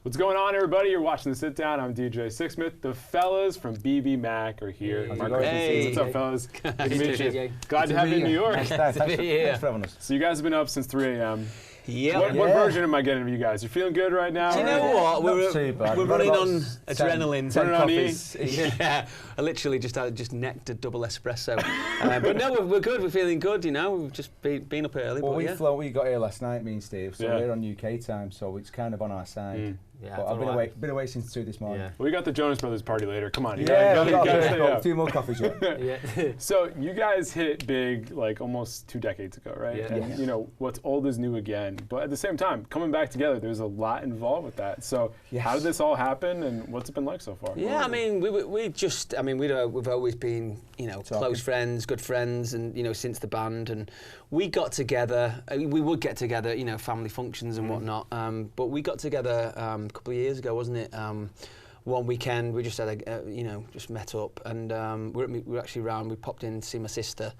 What's going on, everybody? You're watching The Sit Down. I'm DJ Sixsmith. The fellas from BBMAK are here. Hey. What's up, fellas? Good to meet you. Glad to have you in New York. Thanks for having us. So you guys have been up since 3 a.m. Yep. What version am I getting of you guys? You feeling good right now? Do you know what? We're running on adrenaline. 10 coffees. Yeah, I literally just necked a double espresso. But no, we're good. We're feeling good. You know, we've just been up early. Well, but we got here last night, me and Steve. So we're on UK time, so it's kind of on our side. Yeah, but I've been away since 2 this morning. Yeah. Well, we got the Jonas Brothers party later. Come on, We've got a a few more coffees yet. Yeah. So you guys hit it big like almost 2 decades ago, right? Yeah. And you know, what's old is new again. But at the same time, coming back together, there's a lot involved with that. So how did this all happen, and what's it been like so far? Yeah, I mean, we've always been, you know, close friends, good friends, and you know, since the band, and we got together. We would get together, you know, family functions and whatnot. But we got together a couple of years ago, wasn't it? One weekend, we just had just met up, and we were actually around. We popped in to see my sister,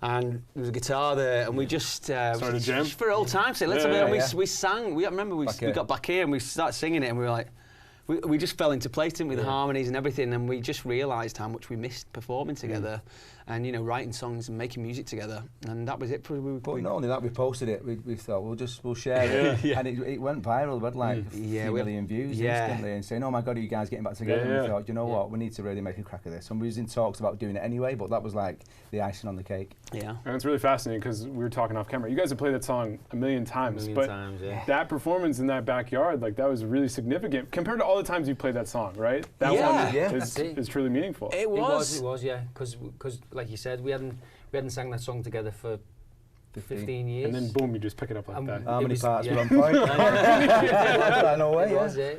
and there was a guitar there, and we just started a jam for old time's sake. We sang. We remember we got back here and we started singing it, and we were like. We just fell into place, didn't we, the harmonies and everything, and we just realised how much we missed performing together and, you know, writing songs and making music together, and that was it. But not only that, we posted it, we thought we'll share it, and it went viral. We had like a few million views instantly, and saying, oh my God, are you guys getting back together? And we thought, you know what, we need to really make a crack of this. And we was in talks about doing it anyway, but that was like the icing on the cake. Yeah. And it's really fascinating because we were talking off camera. You guys have played that song a million times, that performance in that backyard, like that was really significant compared to all the times you played that song, right? That one is truly meaningful. It was, yeah, because like you said, we hadn't sang that song together for 15 years. And then boom, you just pick it up like that. How many parts were on point?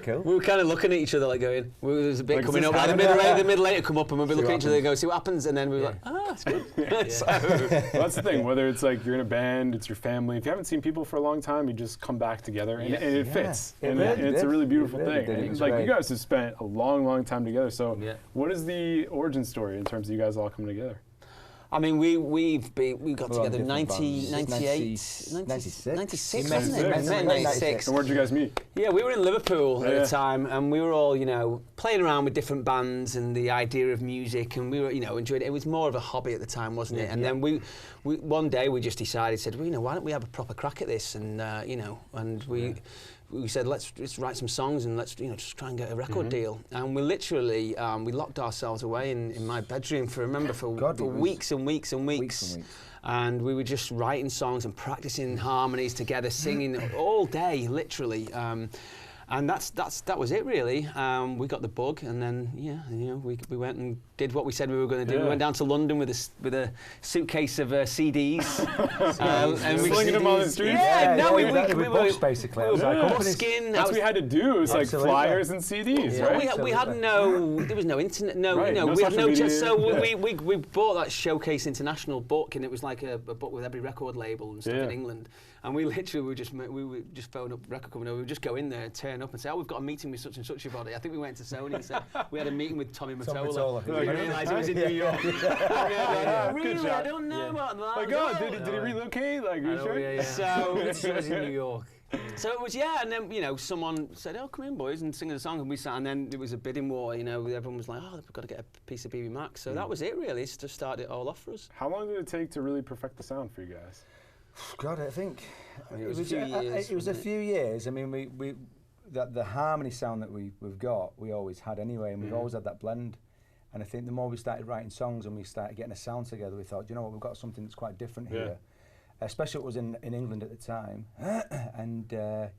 Cool. We were kind of looking at each other like going, there was a bit coming up, like the middle eight come up, and we'll be looking at each other and go, see what happens, and then we were like, it's good. So, that's the thing, whether it's like you're in a band, it's your family, if you haven't seen people for a long time, you just come back together, and it fits. And it's a really beautiful thing. Like, you guys have spent a long time together, so what is the origin story in terms of you guys all coming together? I mean, we got together in 96, wasn't it? 96. And where'd you guys meet? Yeah, we were in Liverpool at the time, and we were all, you know, playing around with different bands and the idea of music, and we were, you know, enjoyed it. It was more of a hobby at the time, wasn't it? And then we one day we just decided, said, well, you know, why don't we have a proper crack at this? And you know, and we said, let's write some songs and let's, you know, just try and get a record deal. And we literally we locked ourselves away in my bedroom for weeks and weeks and weeks. And we were just writing songs and practicing harmonies together, singing all day, literally. And that was it, really. We got the bug, and then you know, we went and did what we said we were going to do. We went down to London with a suitcase of CDs, and we slinging them on the street. We were basically. That's what we had to do. It was like flyers and CDs, right? We had there was no internet, you know, we had no. So we bought that Showcase International book, and it was like a book with every record label and stuff in England. And we literally would just phone up record company. We would just go in there, turn up, and say, "Oh, we've got a meeting with such and such a body." I think we went to Sony and said we had a meeting with Tommy Mottola. We realised it was in New York. Really, I don't know about that. Like, did he relocate? Like, you sure? So it was in New York. So it was, and then, you know, someone said, "Oh, come in, boys, and sing a song," and we sat, and then there was a bidding war, you know, everyone was like, "Oh, we've got to get a piece of BBMAK," so that was it, really. It's just started it all off for us. How long did it take to really perfect the sound for you guys? God, I think it was a few years. It was a few years. I mean, the harmony sound that we've got, we always had anyway, and we've always had that blend. And I think the more we started writing songs and we started getting a sound together, we thought, you know what, we've got something that's quite different here. Especially it was in England at the time, and I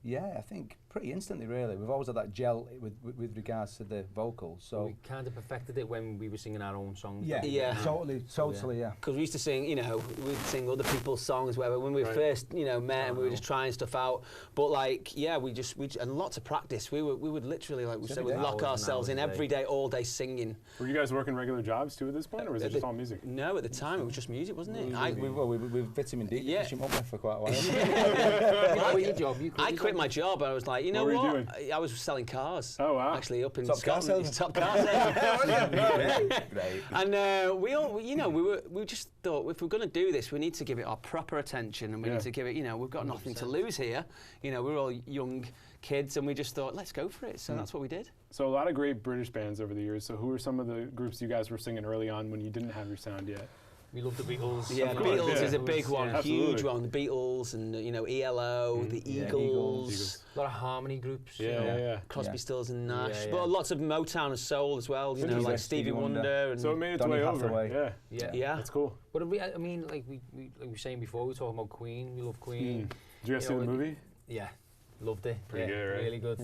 think pretty instantly, really. We've always had that gel with regards to the vocals. So we kind of perfected it when we were singing our own songs. Totally, yeah. Because we used to sing, you know, we'd sing other people's songs, whatever. When we first, you know, met and we were just trying stuff out. But like, and lots of practice. We would literally, like we said, we'd lock ourselves in every day, all day singing. Were you guys working regular jobs too at this point, or was it just all music? No, at the time it was just music, wasn't it? We vitamin D. Yeah. Push him up there for quite a while. You quit your job. I quit my job. I was like, you know what? Were you doing? I was selling cars. Oh wow! Actually, up in Top Scotland. car Top car salesman. Great. And we all, you know, we just thought if we're going to do this, we need to give it our proper attention, and we need to give it, you know, we've got nothing to lose here. You know, we're all young kids, and we just thought, let's go for it. So that's what we did. So a lot of great British bands over the years. So who were some of the groups you guys were singing early on when you didn't have your sound yet? We love the Beatles. Yeah, the Beatles is a big one, huge Absolutely. one. The Beatles and, you know, ELO, the Eagles. A lot of harmony groups. Yeah. Crosby, Stills and Nash. Yeah. But lots of Motown and soul as well, you know, like Stevie Wonder. And so it made its Donny way Hathaway. over. Yeah. That's cool. But I mean, like we were saying before, we were talking about Queen. We love Queen. Did you guys see the movie? Yeah, loved it. Pretty good, right? Really good.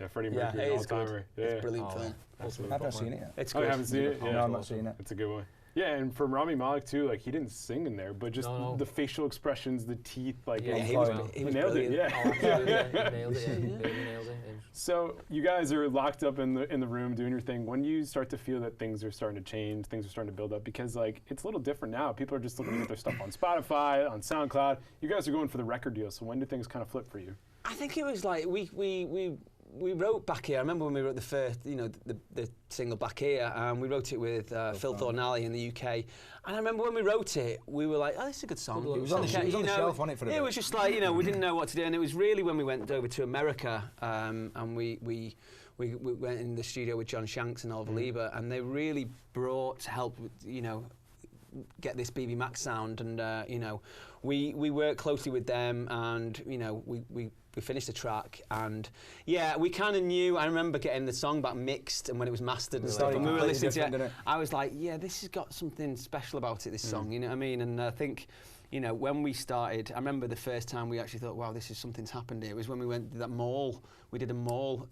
Yeah, Freddie Mercury, all-timer. Yeah, it's a brilliant film. I've not seen it yet. It's good. good. I haven't seen it? Yeah. No, I've not seen it. It's a good one. Yeah, and from Rami Malek too, like he didn't sing in there, but just the facial expressions, the teeth, like he was nailed it. Yeah, nailed it. Really nailed it. So you guys are locked up in the room doing your thing. When do you start to feel that things are starting to change, things are starting to build up? Because like it's a little different now. People are just looking at their stuff on Spotify, on SoundCloud. You guys are going for the record deal. So when do things kind of flip for you? I think it was like we wrote Back Here. I remember when we wrote the first, you know, the single Back Here, and we wrote it with Phil Thornalley in the UK. And I remember when we wrote it, we were like, oh, this is a good song. It was on the shelf on it for a bit. It was just like, you know, we didn't know what to do. And it was really when we went over to America, and we went in the studio with John Shanks and Oliver Lieber, and they really brought to help, you know, get this BBMAK sound. And, you know, we worked closely with them, and, you know, we finished the track, and yeah, we kind of knew. I remember getting the song back mixed, and when it was mastered, when we were listening to it, I was like, yeah, this has got something special about it, this song, you know what I mean? And I think, you know, when we started, I remember the first time we actually thought, wow, this is something's happened here. It was when we went to that mall. We did a mall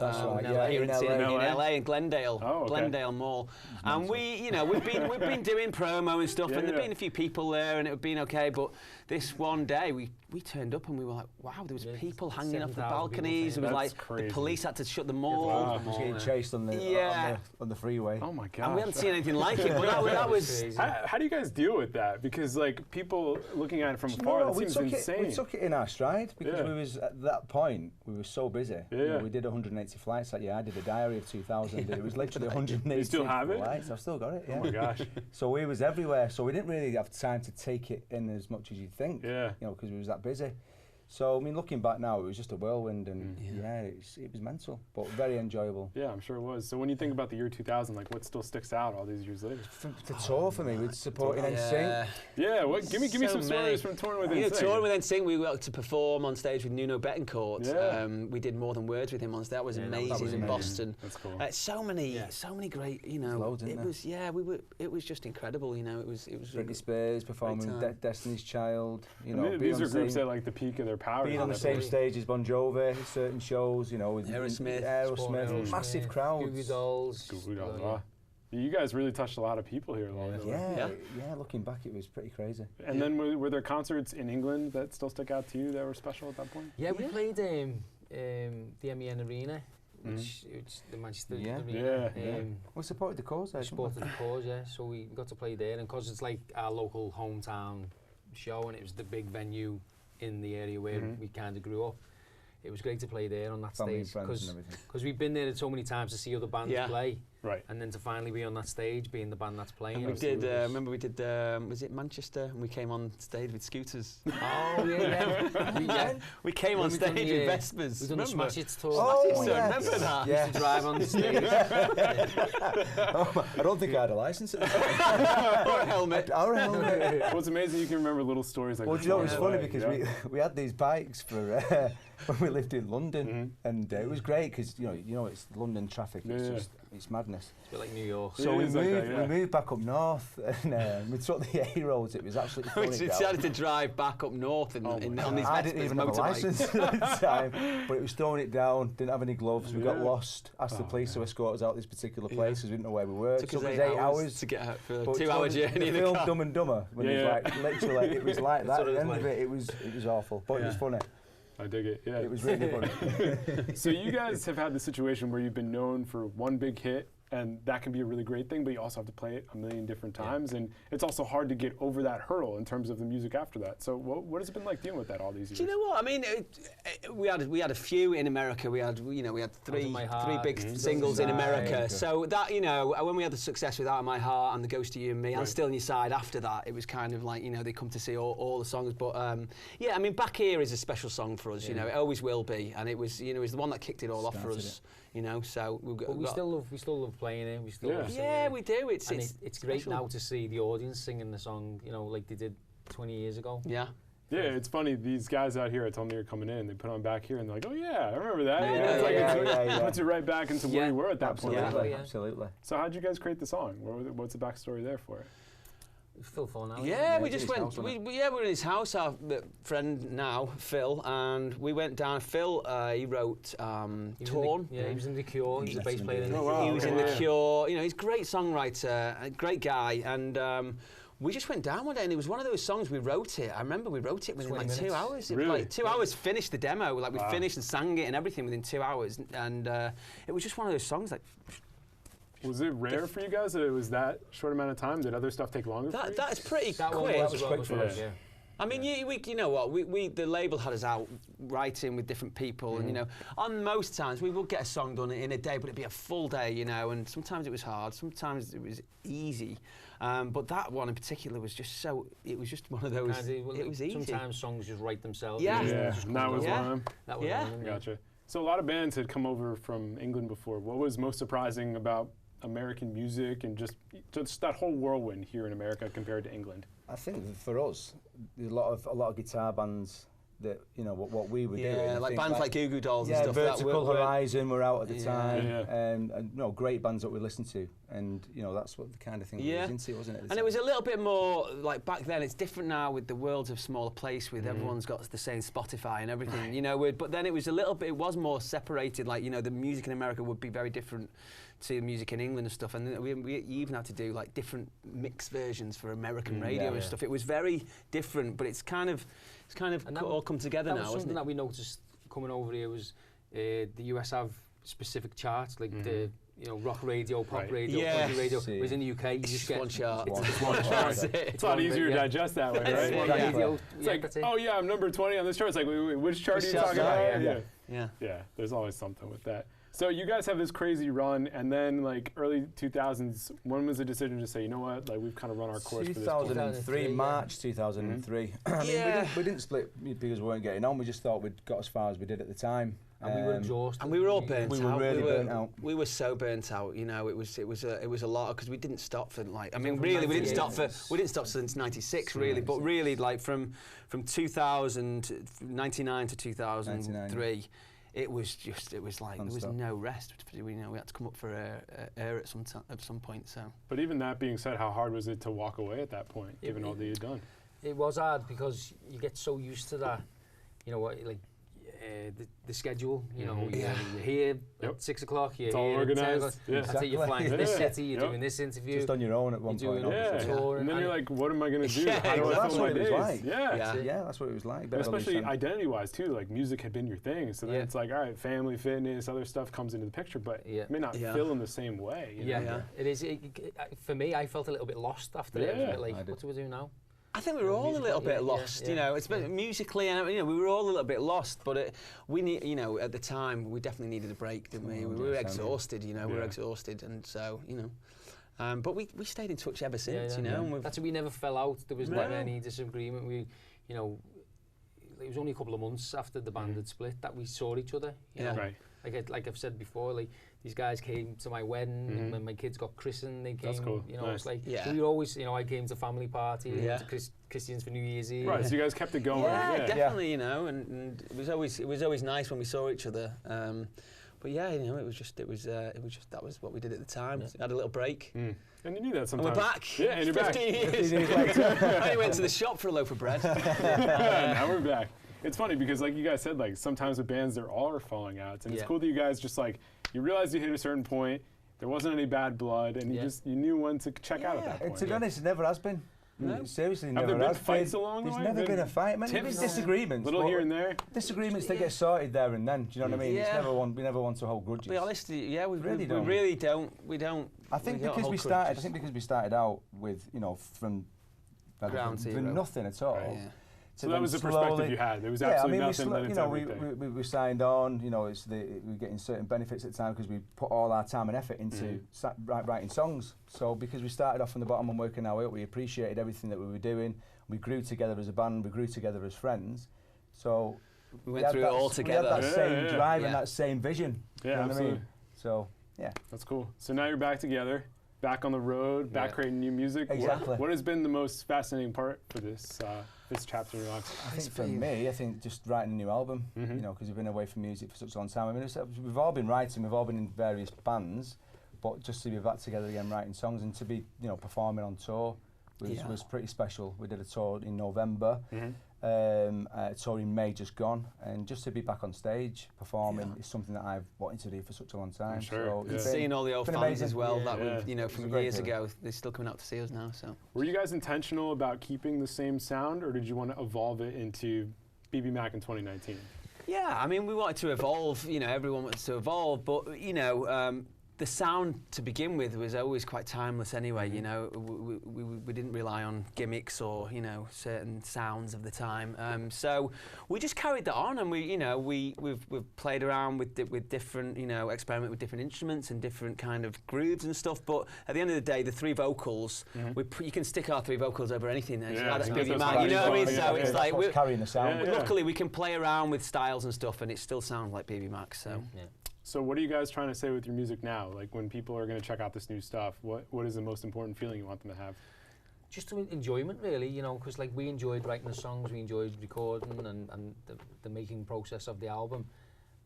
here in LA, in Glendale, Glendale Mall. And we, you know, we've been doing promo and stuff, and there'd been a few people there, and it had been okay. But this one day, we turned up and we were like, wow, there was people hanging off the balconies. It was like the police had to shut the mall. Wow. It was getting chased on the freeway. Oh my god! And we hadn't seen anything like it. But that was. How do you guys deal with that? Because like people looking at it from afar, it seems insane. We took it in our stride because we was at that point we were so busy. You know, we did 180 flights that year. I did a diary of 2000. It was literally 180 you still have flights. it? I've still got it. Yeah. Oh my gosh! So we was everywhere. So we didn't really have time to take it in as much as you'd think. Yeah. You know, because we was that busy. So, I mean, looking back now, it was just a whirlwind, and it was mental, but very enjoyable. Yeah, I'm sure it was. So when you think about the year 2000, like what still sticks out all these years later? The tour for me, with supporting NSYNC. Yeah, give me some stories from touring with NSYNC. Touring with NSYNC, we got to perform on stage with Nuno Bettencourt. Yeah. We did More Than Words with him on stage. That was amazing in Boston. That's cool. So many great, you know. Loads, it was it was just incredible, you know. It was Britney Spears performing Destiny's Child. You know, these are groups at like the peak of their power. Being on the same stage as Bon Jovi, certain shows, you know, with Aerosmith, massive crowds. Goo Goo Dolls. You guys really touched a lot of people here along the way. Yeah, looking back, it was pretty crazy. And then were there concerts in England that still stick out to you that were special at that point? Yeah, we played the MEN Arena, which the Manchester Arena. We supported the cause there. We supported the cause, yeah. So we got to play there, and because it's like our local hometown show, and it was the big venue in the area where we kind of grew up. It was great to play there on that stage because we've been there so many times to see other bands play, and then to finally be on that stage, being the band that's playing. And we did. Remember, we did. Was it Manchester? And we came on stage with scooters. Oh yeah. We came on stage with Vespers. We've done the Smash Hits tour. Remember that? We used to drive on the stage. I don't think I had a license at the time. Or a helmet. Well, it's amazing you can remember little stories like that. Well, do you know, it's funny because we had these bikes for when we lived in London, and it was great because you know it's London traffic. It's madness. It's a bit like New York. So we moved back up north, and we took the A roads. It was absolutely funny. We decided to drive back up north on these Vespers. I didn't even have a license at the time, but it was throwing it down. Didn't have any gloves. We got lost. Asked the police to escort us out this particular place because we didn't know where we were. It took us 8 hours to get out for a 2-hour journey in the the film Dumb and Dumber, when it was like literally, it was like that. At the end of it, it was awful, but it was funny. I dig it, yeah. It was really funny. So you guys have had the situation where you've been known for one big hit, and that can be a really great thing, but you also have to play it a million different times, and it's also hard to get over that hurdle in terms of the music after that. So what has it been like dealing with that all these years? Do you know what? I mean, we had a few in America. We had three big singles in America. So that, you know, when we had the success with Out of My Heart and The Ghost of You and Me, and Still on Your Side after that, it was kind of like, you know, they come to see all the songs. But yeah, I mean, Back Here is a special song for us. You know, it always will be, and it was, you know, it was the one that kicked it all off for us. You know, so we still love playing it. We still love singing it. We do. It's great now to see the audience singing the song, you know, like they did 20 years ago. Yeah. Yeah, it's funny. These guys out here, I told them they were coming in. They put on Back Here, and they're like, "Oh yeah, I remember that." It puts you right back into where you were at that point. Absolutely. So how'd you guys create the song? What's the backstory there for it? Phil falling out. Yeah, we just went. We were in his house. Our friend now, Phil, and we went down. Phil, he wrote Torn. He was in The Cure. He was a bass player. He was in The Cure. You know, he's a great songwriter, a great guy, and. We just went down one day, and it was one of those songs. We wrote it. I remember we wrote it within like 2 hours. Really? Like 2 hours, finished the demo. Like we finished and sang it and everything within 2 hours, and it was just one of those songs. Like, was it rare for you guys that it was that short amount of time? Did other stuff take longer? That's pretty quick. That was quick for us. Yeah. I mean, you know what? The label had us out writing with different people, and you know, on most times we would get a song done in a day, but it'd be a full day, you know. And sometimes it was hard, sometimes it was easy, but that one in particular was just so. It was just one of those. It was easy. Sometimes songs just write themselves. Yeah. And that was one of them. That was one of them. Gotcha. So a lot of bands had come over from England before. What was most surprising about American music and just that whole whirlwind here in America compared to England? I think for us, a lot of guitar bands that, you know, what we were doing. Yeah, like bands like Goo Goo Dolls and stuff. Vertical Horizon were out at the time, and you know, great bands that we listened to, and you know, that's what the kind of thing we was into, wasn't it? And it was a little bit more like back then. It's different now with the world's a smaller place, with everyone's got the same Spotify and everything, you know. But then it was a little bit. It was more separated. Like, you know, the music in America would be very different to the music in England and stuff, and we even had to do like different mix versions for American radio and stuff. It was very different, but it's kind of all come together now. Something that we noticed coming over here was the US have specific charts, like the rock radio, pop radio, country radio. Whereas in the UK, you just get one chart. It's a lot easier to digest that way, right? It's like, oh yeah, I'm number 20 on this chart. It's like, wait, which chart are you talking about? Yeah. There's always something with that. So you guys have this crazy run, and then like early 2000s, when was the decision to say, you know what, like we've kind of run our course for this? 2003, March 2003. I mean, we didn't split because we weren't getting on. We just thought we'd got as far as we did at the time. And we were exhausted. And we were all burnt out. We were really burnt out. We were so burnt out. You know, it was a lot, because we didn't stop for like. I mean, really, we didn't stop since '96, really. But really, like from 1999 to 2003. It was like there was no rest. We had to come up for air at some point. So. But even that being said, how hard was it to walk away at that point, given all that you'd done? It was hard because you get so used to that. You know what, like the schedule. You know, you're here at 6 o'clock. You're all organized. That's it. You're flying to this city. You're doing this interview. Just on your own at one point. And then you're like, what am I going to do? How do I fill my days? That's what it was like. And especially identity-wise too. Like music had been your thing, so then it's like, all right, family, fitness, other stuff comes into the picture, but it may not feel in the same way. You know? It is. For me, I felt a little bit lost after it. Like, what do we do now? I think we were all a little bit lost, you know. It's musically, and you know, we were all a little bit lost. But we need, you know, at the time, we definitely needed a break, didn't we? We were exhausted, you know. We were exhausted, and so, you know. But we stayed in touch ever since, you know. And that's why we never fell out. There was never any disagreement. We, you know, it was only a couple of months after the band had split that we saw each other. You know? Right. Like I've said before, like these guys came to my wedding, and when my kids got christened, they came. That's cool. You know, it's like so we always, you know, I came to family party, to Christians for New Year's Eve. Right, so you guys kept it going. Yeah, definitely. You know, and it was always nice when we saw each other. But yeah, you know, it was just that was what we did at the time. Had a little break. And you knew that sometimes. And we're back. Yeah, and you're back. 15 years later. I only went to the shop for a loaf of bread. Now we're back. It's funny because, like you guys said, like sometimes with bands there are falling outs, and it's cool that you guys just like you realized you hit a certain point, there wasn't any bad blood, and you knew when to check out at that point. To be honest, it never has been. No? Seriously, Have never there been has fights along the way? There's never been a fight. There's disagreements. Little here and there. Disagreements that get sorted there and then. Do you know what I mean? Yeah. It's we never want to hold grudges. To be honest, yeah, we Really don't. We don't. I think because we started out with, you know, from nothing at all. Right. Yeah. So that was the perspective you had. There was absolutely nothing. You know, we signed on. You know, we're getting certain benefits at the time because we put all our time and effort into writing songs. So because we started off from the bottom and working our way up, we appreciated everything that we were doing. We grew together as a band. We grew together as friends. So we went through it all together. We had that same drive and that same vision. Yeah, you know absolutely. what I mean? So yeah, that's cool. So now you're back together, back on the road, back creating new music. Exactly. What has been the most fascinating part for this chapter in your life? I think for me, just writing a new album. You know, because we've been away from music for such a long time. I mean, we've all been writing, we've all been in various bands, but just to be back together again, writing songs, and to be, you know, performing on tour was pretty special. We did a tour in November. A tour in May just gone, and just to be back on stage performing is something that I've wanted to do for such a long time. Sure. So seeing all the old fans as well that we've, you know, from years ago, they're still coming out to see us now. So were you guys intentional about keeping the same sound, or did you want to evolve it into BBMAK in 2019? Yeah, I mean, we wanted to evolve. You know, everyone wants to evolve, but you know. The sound to begin with was always quite timeless anyway, you know. We didn't rely on gimmicks or, you know, certain sounds of the time. So we just carried that on, and we've played around with different, you know, experiment with different instruments and different kind of grooves and stuff. But at the end of the day, the three vocals, you can stick our three vocals over anything. That's BBMAK, you know what I mean? So it's like we're carrying the sound. Luckily, we can play around with styles and stuff, and it still sounds like BBMAK. So. Yeah. So what are you guys trying to say with your music now? Like when people are going to check out this new stuff, what is the most important feeling you want them to have? Just enjoyment, really, you know, because like we enjoyed writing the songs, we enjoyed recording and the making process of the album,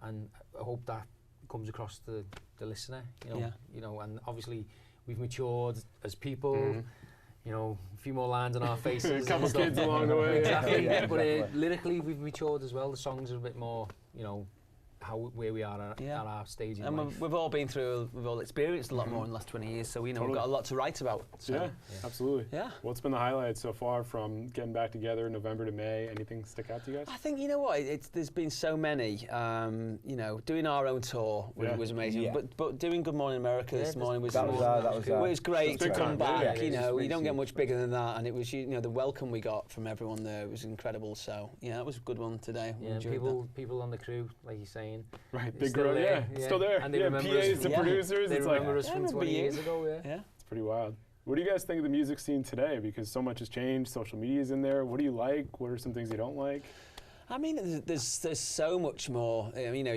and I hope that comes across to the listener, you know. You know, and obviously we've matured as people. You know, a few more lines on our faces. A couple kids along the way. Exactly. But lyrically, we've matured as well. The songs are a bit more, you know, where we are at our stage in life. We've all been through, we've all experienced a lot more in the last 20 years, so we know we've got a lot to write about. So. Absolutely. Yeah. What's been the highlight so far from getting back together November to May? Anything stick out to you guys? I think, you know what, there's been so many. You know, doing our own tour was amazing, but doing Good Morning America this morning was great to come back. You know, you don't get much bigger than that, and it was, you know, the welcome we got from everyone there was incredible. So yeah, that was a good one today. Yeah, people on the crew, like you're saying. Right, big growth, still there. And they remember PAs to producers. They remember us from 20 years ago, It's pretty wild. What do you guys think of the music scene today? Because so much has changed, social media's in there. What do you like? What are some things you don't like? I mean, there's so much more. You know,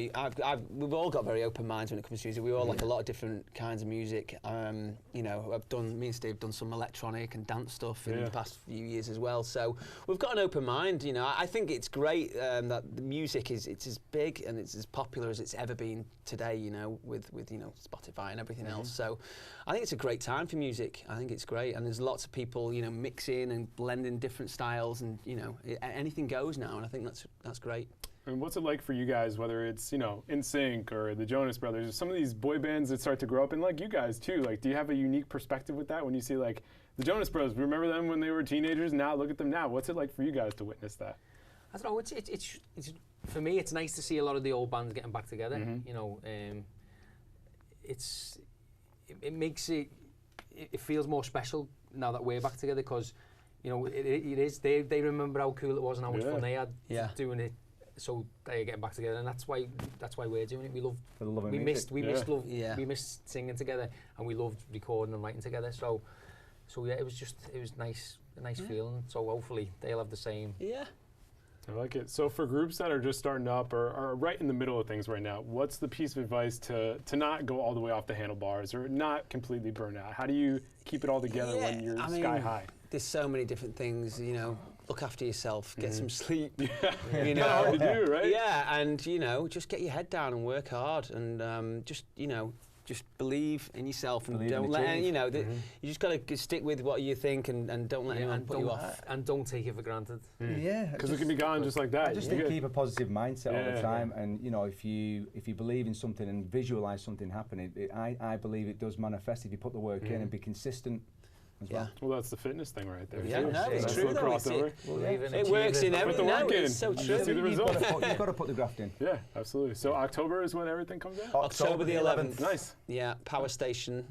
we've all got very open minds when it comes to music. We all like a lot of different kinds of music. You know, me and Steve have done some electronic and dance stuff in the past few years as well. So we've got an open mind. You know, I think it's great that the music it's as big and it's as popular as it's ever been today. You know, with you know Spotify and everything else. So I think it's a great time for music. I think it's great, and there's lots of people, you know, mixing and blending different styles, and you know, anything goes now. And I think that's great. And what's it like for you guys, whether it's, you know, NSYNC or the Jonas Brothers, or some of these boy bands that start to grow up, and like you guys too, like do you have a unique perspective with that when you see like the Jonas Brothers, remember them when they were teenagers, now look at them now. What's it like for you guys to witness that? I don't know, it's for me it's nice to see a lot of the old bands getting back together, you know. It makes it feels more special now that we're back together, because you know, it is. They remember how cool it was and how much fun they had doing it. So they're getting back together, and that's why we're doing it. We missed singing together, and we loved recording and writing together. So yeah, it was a nice feeling. So hopefully they'll have the same. Yeah. I like it. So for groups that are just starting up or are right in the middle of things right now, what's the piece of advice to not go all the way off the handlebars or not completely burn out? How do you keep it all together when you're sky high? There's so many different things, you know. Look after yourself, get some sleep. You know, hard to do, right? Yeah, and you know, just get your head down and work hard, and just believe in yourself, and don't let you know. You just got to stick with what you think, and don't let anyone put you off. And don't take it for granted. Yeah, because it can be gone just like that. I just think keep a positive mindset all the time, and you know, if you believe in something and visualize something happening, I believe it does manifest if you put the work in and be consistent. as well. Well, that's the fitness thing right there. Yeah, no, it's true though. It works in everything. No, It's so true. See the results. You've got to put the graft in. Yeah, absolutely. So October is when everything comes out? October the 11th. Nice. Yeah, Power Station,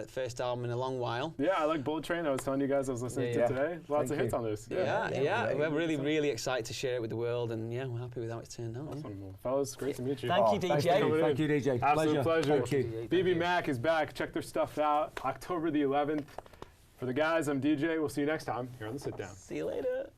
first album in a long while. Yeah, I like Bullet Train. I was telling you guys I was listening to today. Lots of hits on this. Yeah. We're really excited to share it with the world, and yeah, we're happy with how it's turned out. Awesome. Well, fellas, great to meet you. Thank you, DJ. Thank you, DJ. Absolute pleasure. Thank you. BBMAK is back. Check their stuff out. October the 11th. For the guys, I'm DJ. We'll see you next time here on The Sit Down. See you later.